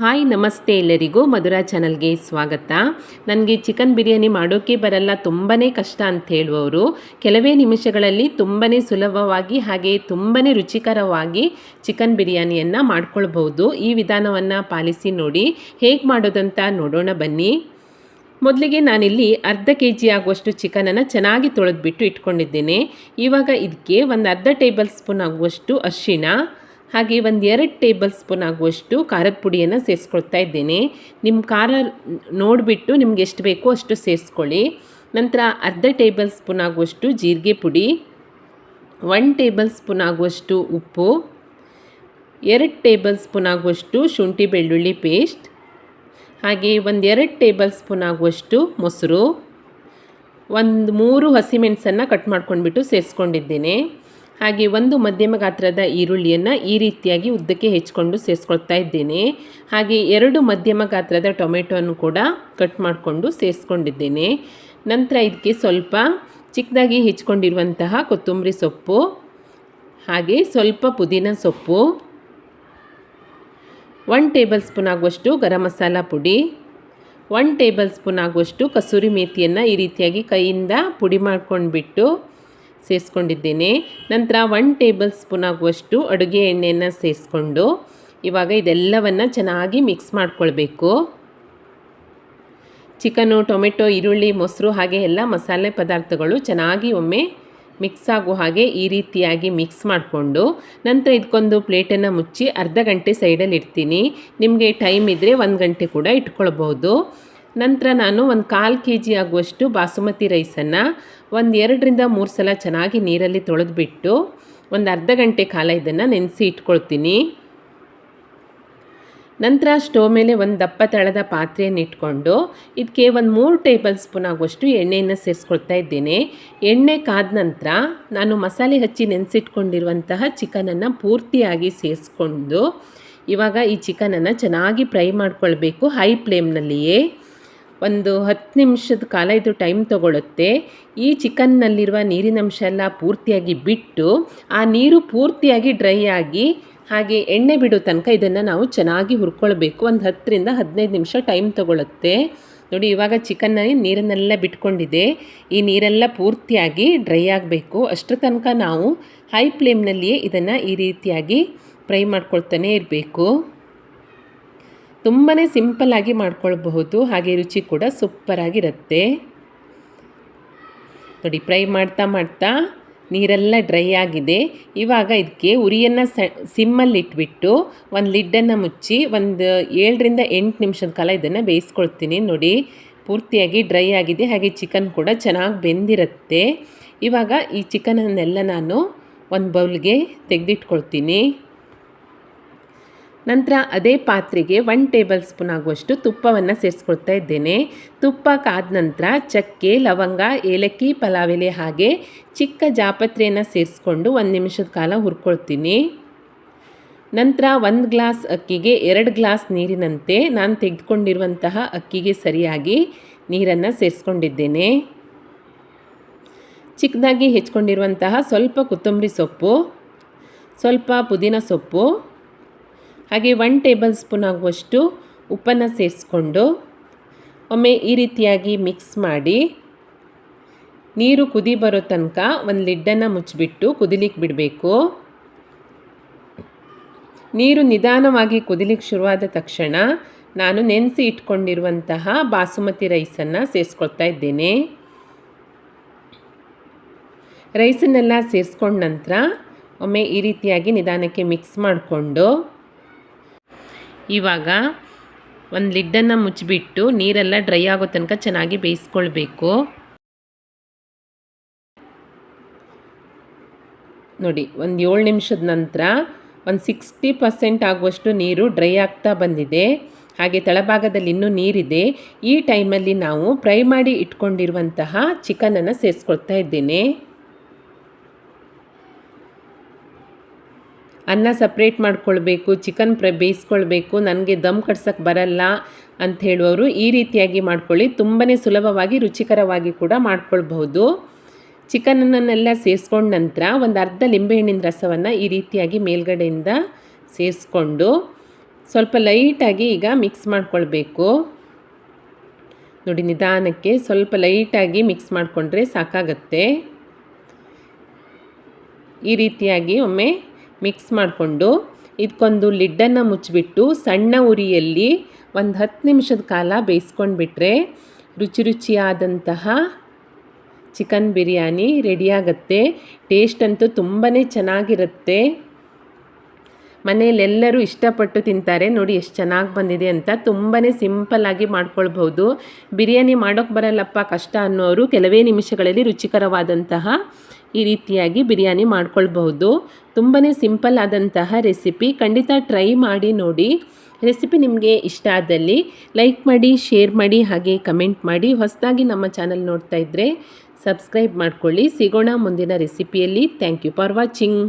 Hi ನಮಸ್ತೆ ಎಲ್ಲರಿಗೂ ಮಧುರಾ ಚಾನಲ್ಗೆ ಸ್ವಾಗತ. ನನಗೆ ಚಿಕನ್ ಬಿರಿಯಾನಿ ಮಾಡೋಕ್ಕೆ ಬರಲ್ಲ, ತುಂಬಾ ಕಷ್ಟ ಅಂತ ಹೇಳುವವರು ಕೆಲವೇ ನಿಮಿಷಗಳಲ್ಲಿ ತುಂಬಾ ಸುಲಭವಾಗಿ ಹಾಗೆ ತುಂಬಾ ರುಚಿಕರವಾಗಿ ಚಿಕನ್ ಬಿರಿಯಾನಿಯನ್ನು ಮಾಡ್ಕೊಳ್ಬಹುದು. ಈ ವಿಧಾನವನ್ನು ಪಾಲಿಸಿ ನೋಡಿ ಹೇಗೆ ಮಾಡೋದಂತ ನೋಡೋಣ ಬನ್ನಿ. ಮೊದಲಿಗೆ ನಾನಿಲ್ಲಿ ಅರ್ಧ kg ಆಗುವಷ್ಟು ಚಿಕನನ್ನು ಚೆನ್ನಾಗಿ ತೊಳೆದ್ಬಿಟ್ಟು ಇಟ್ಕೊಂಡಿದ್ದೇನೆ. ಇವಾಗ ಇದಕ್ಕೆ ಒಂದು ಅರ್ಧ ಟೇಬಲ್ ಸ್ಪೂನ್ ಆಗುವಷ್ಟು ಅರಿಶಿಣ ಹಾಗೆ ಒಂದು 2 ಟೇಬಲ್ ಸ್ಪೂನ್ ಆಗುವಷ್ಟು ಖಾರದ ಪುಡಿಯನ್ನು ಸೇರಿಸ್ಕೊಳ್ತಾ ಇದ್ದೇನೆ. ನಿಮ್ಮ ಖಾರ ನೋಡಿಬಿಟ್ಟು ನಿಮ್ಗೆ ಎಷ್ಟು ಬೇಕೋ ಅಷ್ಟು ಸೇರಿಸ್ಕೊಳ್ಳಿ. ನಂತರ ಅರ್ಧ ಟೇಬಲ್ ಸ್ಪೂನ್ ಆಗುವಷ್ಟು ಜೀರಿಗೆ ಪುಡಿ, 1 ಟೇಬಲ್ ಸ್ಪೂನ್ ಆಗುವಷ್ಟು ಉಪ್ಪು, 2 ಟೇಬಲ್ ಸ್ಪೂನ್ ಆಗುವಷ್ಟು ಶುಂಠಿ ಬೆಳ್ಳುಳ್ಳಿ ಪೇಸ್ಟ್, ಹಾಗೆ ಒಂದು 2 ಟೇಬಲ್ ಸ್ಪೂನ್ ಆಗುವಷ್ಟು ಮೊಸರು, ಒಂದು 3 ಹಸಿಮೆಣಸನ್ನು ಕಟ್ ಮಾಡ್ಕೊಂಡ್ಬಿಟ್ಟು ಸೇರಿಸ್ಕೊಂಡಿದ್ದೇನೆ. ಹಾಗೆ ಒಂದು ಮಧ್ಯಮ ಗಾತ್ರದ ಈರುಳ್ಳಿಯನ್ನು ಈ ರೀತಿಯಾಗಿ ಉದ್ದಕ್ಕೆ ಹೆಚ್ಚಿಕೊಂಡು ಸೇರಿಸ್ಕೊಳ್ತಾ ಇದ್ದೇನೆ. ಹಾಗೆ 2 ಮಧ್ಯಮ ಗಾತ್ರದ ಟೊಮೆಟೊವನ್ನು ಕೂಡ ಕಟ್ ಮಾಡಿಕೊಂಡು ಸೇರಿಸ್ಕೊಂಡಿದ್ದೇನೆ. ನಂತರ ಇದಕ್ಕೆ ಸ್ವಲ್ಪ ಚಿಕ್ಕದಾಗಿ ಹೆಚ್ಚಿಕೊಂಡಿರುವಂತಹ ಕೊತ್ತಂಬರಿ ಸೊಪ್ಪು, ಹಾಗೆ ಸ್ವಲ್ಪ ಪುದೀನ ಸೊಪ್ಪು, 1 ಟೇಬಲ್ ಸ್ಪೂನ್ ಆಗುವಷ್ಟು ಗರಂ ಮಸಾಲ ಪುಡಿ, 1 ಟೇಬಲ್ ಸ್ಪೂನ್ ಆಗುವಷ್ಟು ಕಸೂರಿ ಮೇಥಿಯನ್ನು ಈ ರೀತಿಯಾಗಿ ಕೈಯಿಂದ ಪುಡಿ ಮಾಡ್ಕೊಂಡ್ಬಿಟ್ಟು ಸೇರಿಸ್ಕೊಂಡಿದ್ದೇನೆ. ನಂತರ 1 ಟೇಬಲ್ ಸ್ಪೂನ್ ಆಗುವಷ್ಟು ಅಡುಗೆ ಎಣ್ಣೆಯನ್ನು ಸೇರಿಸ್ಕೊಂಡು ಇವಾಗ ಇದೆಲ್ಲವನ್ನು ಚೆನ್ನಾಗಿ ಮಿಕ್ಸ್ ಮಾಡ್ಕೊಳ್ಬೇಕು. ಚಿಕನು, ಟೊಮೆಟೊ, ಈರುಳ್ಳಿ, ಮೊಸರು ಹಾಗೆ ಎಲ್ಲ ಮಸಾಲೆ ಪದಾರ್ಥಗಳು ಚೆನ್ನಾಗಿ ಒಮ್ಮೆ ಮಿಕ್ಸ್ ಆಗೋ ಹಾಗೆ ಈ ರೀತಿಯಾಗಿ ಮಿಕ್ಸ್ ಮಾಡಿಕೊಂಡು ನಂತರ ಇದಕ್ಕೊಂದು ಪ್ಲೇಟನ್ನು ಮುಚ್ಚಿ ಅರ್ಧ ಗಂಟೆ ಸೈಡಲ್ಲಿ ಇಡ್ತೀನಿ. ನಿಮಗೆ ಟೈಮ್ ಇದ್ದರೆ 1 ಗಂಟೆ ಕೂಡ ಇಟ್ಕೊಳ್ಬೋದು. ನಂತರ ನಾನು ಒಂದು 1/4 kg ಆಗುವಷ್ಟು ಬಾಸುಮತಿ ರೈಸನ್ನು ಒಂದು 2 ರಿಂದ 3 ಸಲ ಚೆನ್ನಾಗಿ ನೀರಲ್ಲಿ ತೊಳೆದ್ಬಿಟ್ಟು ಒಂದು ಅರ್ಧ ಗಂಟೆ ಕಾಲ ಇದನ್ನು ನೆನೆಸಿ ಇಟ್ಕೊಳ್ತೀನಿ. ನಂತರ ಸ್ಟವ್ ಮೇಲೆ ಒಂದು ದಪ್ಪ ತಳದ ಪಾತ್ರೆಯನ್ನು ಇಟ್ಕೊಂಡು ಇದಕ್ಕೆ ಒಂದು 3 ಟೇಬಲ್ ಸ್ಪೂನ್ ಆಗುವಷ್ಟು ಎಣ್ಣೆಯನ್ನು ಸೇರಿಸ್ಕೊಳ್ತಾ ಇದ್ದೇನೆ. ಎಣ್ಣೆ ಕಾದ ನಂತರ ನಾನು ಮಸಾಲೆ ಹಚ್ಚಿ ನೆನೆಸಿಟ್ಕೊಂಡಿರುವಂತಹ ಚಿಕನನ್ನು ಪೂರ್ತಿಯಾಗಿ ಸೇರಿಸ್ಕೊಂಡು ಇವಾಗ ಈ ಚಿಕನನ್ನು ಚೆನ್ನಾಗಿ ಫ್ರೈ ಮಾಡ್ಕೊಳ್ಬೇಕು. ಹೈ ಫ್ಲೇಮ್ನಲ್ಲಿಯೇ ಒಂದು 10 ನಿಮಿಷದ ಕಾಲ ಇದು ಟೈಮ್ ತೊಗೊಳುತ್ತೆ. ಈ ಚಿಕನ್ನಲ್ಲಿರುವ ನೀರಿನಂಶ ಎಲ್ಲ ಪೂರ್ತಿಯಾಗಿ ಬಿಟ್ಟು ಆ ನೀರು ಪೂರ್ತಿಯಾಗಿ ಡ್ರೈ ಆಗಿ ಹಾಗೆ ಎಣ್ಣೆ ಬಿಡೋ ತನಕ ಇದನ್ನು ನಾವು ಚೆನ್ನಾಗಿ ಹುರ್ಕೊಳ್ಬೇಕು. ಒಂದು 10 ರಿಂದ 15 ನಿಮಿಷ ಟೈಮ್ ತೊಗೊಳುತ್ತೆ. ನೋಡಿ, ಇವಾಗ ಚಿಕನ್ನಲ್ಲಿ ನೀರನ್ನೆಲ್ಲ ಬಿಟ್ಕೊಂಡಿದೆ. ಈ ನೀರೆಲ್ಲ ಪೂರ್ತಿಯಾಗಿ ಡ್ರೈ ಆಗಬೇಕು. ಅಷ್ಟರ ತನಕ ನಾವು ಹೈ ಫ್ಲೇಮ್ನಲ್ಲಿಯೇ ಇದನ್ನು ಈ ರೀತಿಯಾಗಿ ಫ್ರೈ ಮಾಡ್ಕೊಳ್ತಾನೆ ಇರಬೇಕು. ತುಂಬಾ ಸಿಂಪಲ್ಲಾಗಿ ಮಾಡ್ಕೊಳ್ಬಹುದು, ಹಾಗೆ ರುಚಿ ಕೂಡ ಸೂಪರಾಗಿರುತ್ತೆ. ನೋಡಿ, ಫ್ರೈ ಮಾಡ್ತಾ ಮಾಡ್ತಾ ನೀರೆಲ್ಲ ಡ್ರೈ ಆಗಿದೆ. ಇವಾಗ ಇದಕ್ಕೆ ಉರಿಯನ್ನು ಸಿಮ್ಮಲ್ಲಿಟ್ಬಿಟ್ಟು ಒಂದು ಲಿಡ್ಡನ್ನು ಮುಚ್ಚಿ ಒಂದು 7 ರಿಂದ 8 ನಿಮಿಷದ ಕಾಲ ಇದನ್ನು ಬೇಯಿಸ್ಕೊಳ್ತೀನಿ. ನೋಡಿ, ಪೂರ್ತಿಯಾಗಿ ಡ್ರೈ ಆಗಿದೆ, ಹಾಗೆ ಚಿಕನ್ ಕೂಡ ಚೆನ್ನಾಗಿ ಬೆಂದಿರುತ್ತೆ. ಇವಾಗ ಈ ಚಿಕನನ್ನೆಲ್ಲ ನಾನು ಒಂದು ಬೌಲ್ಗೆ ತೆಗೆದಿಟ್ಕೊಳ್ತೀನಿ. ನಂತರ ಅದೇ ಪಾತ್ರೆಗೆ 1 ಟೇಬಲ್ ಸ್ಪೂನ್ ಆಗುವಷ್ಟು ತುಪ್ಪವನ್ನು ಸೇರಿಸ್ಕೊಳ್ತಾ ಇದ್ದೇನೆ. ತುಪ್ಪ ಕಾದ ನಂತರ ಚಕ್ಕೆ, ಲವಂಗ, ಏಲಕ್ಕಿ, ಪಲಾವ್ ಎಲೆ ಹಾಗೆ ಚಿಕ್ಕ ಜಾಪತ್ರೆಯನ್ನು ಸೇರಿಸ್ಕೊಂಡು 1 ನಿಮಿಷದ ಕಾಲ ಹುರ್ಕೊಳ್ತೀನಿ. ನಂತರ 1 ಗ್ಲಾಸ್ ಅಕ್ಕಿಗೆ 2 ಗ್ಲಾಸ್ ನೀರಿನಂತೆ ನಾನು ತೆಗೆದುಕೊಂಡಿರುವಂತಹ ಅಕ್ಕಿಗೆ ಸರಿಯಾಗಿ ನೀರನ್ನು ಸೇರಿಸ್ಕೊಂಡಿದ್ದೇನೆ. ಚಿಕ್ಕದಾಗಿ ಹೆಚ್ಕೊಂಡಿರುವಂತಹ ಸ್ವಲ್ಪ ಕೊತ್ತಂಬರಿ ಸೊಪ್ಪು, ಸ್ವಲ್ಪ ಪುದೀನ ಸೊಪ್ಪು, ಹಾಗೆ 1 ಟೇಬಲ್ ಸ್ಪೂನ್ ಆಗುವಷ್ಟು ಉಪ್ಪನ್ನು ಸೇರಿಸ್ಕೊಂಡು ಒಮ್ಮೆ ಈ ರೀತಿಯಾಗಿ ಮಿಕ್ಸ್ ಮಾಡಿ ನೀರು ಕುದಿ ಬರೋ ತನಕ ಒಂದು ಲಿಡ್ಡನ್ನು ಮುಚ್ಚಿಬಿಟ್ಟು ಕುದಿಲಿಕ್ಕೆ ಬಿಡಬೇಕು. ನೀರು ನಿಧಾನವಾಗಿ ಕುದಿಲಿಕ್ಕೆ ಶುರುವಾದ ತಕ್ಷಣ ನಾನು ನೆನೆಸಿ ಇಟ್ಕೊಂಡಿರುವಂತಹ ಬಾಸುಮತಿ ರೈಸನ್ನು ಸೇರಿಸ್ಕೊಳ್ತಾ ಇದ್ದೇನೆ. ರೈಸನ್ನೆಲ್ಲ ಸೇರಿಸ್ಕೊಂಡ ನಂತರ ಒಮ್ಮೆ ಈ ರೀತಿಯಾಗಿ ನಿಧಾನಕ್ಕೆ ಮಿಕ್ಸ್ ಮಾಡಿಕೊಂಡು ಇವಾಗ ಒಂದು ಲಿಡ್ಡನ್ನು ಮುಚ್ಚಿಬಿಟ್ಟು ನೀರೆಲ್ಲ ಡ್ರೈ ಆಗೋ ತನಕ ಚೆನ್ನಾಗಿ ಬೇಯಿಸ್ಕೊಳ್ಬೇಕು. ನೋಡಿ, ಒಂದು 7 ನಿಮಿಷದ ನಂತರ ಒಂದು 60% ಆಗುವಷ್ಟು ನೀರು ಡ್ರೈ ಆಗ್ತಾ ಬಂದಿದೆ. ಹಾಗೆ ತಳಭಾಗದಲ್ಲಿ ಇನ್ನೂ ನೀರಿದೆ. ಈ ಟೈಮಲ್ಲಿ ನಾವು ಫ್ರೈ ಮಾಡಿ ಇಟ್ಕೊಂಡಿರುವಂತಹ ಚಿಕನನ್ನು ಸೇರಿಸ್ಕೊಳ್ತಾ ಇದ್ದೇನೆ. ಅನ್ನ ಸಪ್ರೇಟ್ ಮಾಡ್ಕೊಳ್ಬೇಕು, ಚಿಕನ್ ಬೇಯಿಸ್ಕೊಳ್ಬೇಕು, ನನಗೆ ದಮ್ ಕಟ್ಸೋಕ್ಕೆ ಬರಲ್ಲ ಅಂತ ಹೇಳುವವರು ಈ ರೀತಿಯಾಗಿ ಮಾಡ್ಕೊಳ್ಳಿ. ತುಂಬಾ ಸುಲಭವಾಗಿ ರುಚಿಕರವಾಗಿ ಕೂಡ ಮಾಡ್ಕೊಳ್ಬಹುದು. ಚಿಕನನ್ನೆಲ್ಲ ಸೇರಿಸ್ಕೊಂಡ ನಂತರ ಒಂದು ಅರ್ಧ ಲಿಂಬೆಹಣ್ಣಿನ ರಸವನ್ನು ಈ ರೀತಿಯಾಗಿ ಮೇಲ್ಗಡೆಯಿಂದ ಸೇರಿಸ್ಕೊಂಡು ಸ್ವಲ್ಪ ಲೈಟಾಗಿ ಈಗ ಮಿಕ್ಸ್ ಮಾಡ್ಕೊಳ್ಬೇಕು. ನೋಡಿ, ನಿಧಾನಕ್ಕೆ ಸ್ವಲ್ಪ ಲೈಟಾಗಿ ಮಿಕ್ಸ್ ಮಾಡಿಕೊಂಡ್ರೆ ಸಾಕಾಗತ್ತೆ. ಈ ರೀತಿಯಾಗಿ ಒಮ್ಮೆ ಮಿಕ್ಸ್ ಮಾಡಿಕೊಂಡು ಇದಕ್ಕೊಂದು ಲಿಡ್ಡನ್ನು ಮುಚ್ಚಿಬಿಟ್ಟು ಸಣ್ಣ ಉರಿಯಲ್ಲಿ ಒಂದು 10 ನಿಮಿಷದ ಕಾಲ ಬೇಯಿಸ್ಕೊಂಡ್ಬಿಟ್ರೆ ರುಚಿಯಾದಂತಹ ಚಿಕನ್ ಬಿರಿಯಾನಿ ರೆಡಿಯಾಗತ್ತೆ. ಟೇಸ್ಟ್ ಅಂತೂ ತುಂಬಾ ಚೆನ್ನಾಗಿರುತ್ತೆ. ಮನೆಯಲ್ಲೆಲ್ಲರೂ ಇಷ್ಟಪಟ್ಟು ತಿಂತಾರೆ. ನೋಡಿ ಎಷ್ಟು ಚೆನ್ನಾಗಿ ಬಂದಿದೆ ಅಂತ. ತುಂಬಾ ಸಿಂಪಲ್ಲಾಗಿ ಮಾಡ್ಕೊಳ್ಬಹುದು. ಬಿರಿಯಾನಿ ಮಾಡೋಕ್ಕೆ ಬರಲ್ಲಪ್ಪ ಕಷ್ಟ ಅನ್ನೋರು ಕೆಲವೇ ನಿಮಿಷಗಳಲ್ಲಿ ರುಚಿಕರವಾದಂತಹ ಈ ರೀತಿಯಾಗಿ ಬಿರಿಯಾನಿ ಮಾಡ್ಕೊಳ್ಬಹುದು. ತುಂಬಾ ಸಿಂಪಲ್ ಆದಂತಹ ರೆಸಿಪಿ. ಖಂಡಿತ ಟ್ರೈ ಮಾಡಿ ನೋಡಿ. ರೆಸಿಪಿ ನಿಮಗೆ ಇಷ್ಟ ಆದಲ್ಲಿ ಲೈಕ್ ಮಾಡಿ, ಶೇರ್ ಮಾಡಿ, ಹಾಗೆ ಕಮೆಂಟ್ ಮಾಡಿ. ಹೊಸದಾಗಿ ನಮ್ಮ ಚಾನಲ್ ನೋಡ್ತಾ ಇದ್ದರೆ ಸಬ್ಸ್ಕ್ರೈಬ್ ಮಾಡ್ಕೊಳ್ಳಿ. ಸಿಗೋಣ ಮುಂದಿನ ರೆಸಿಪಿಯಲ್ಲಿ. Thank you for watching.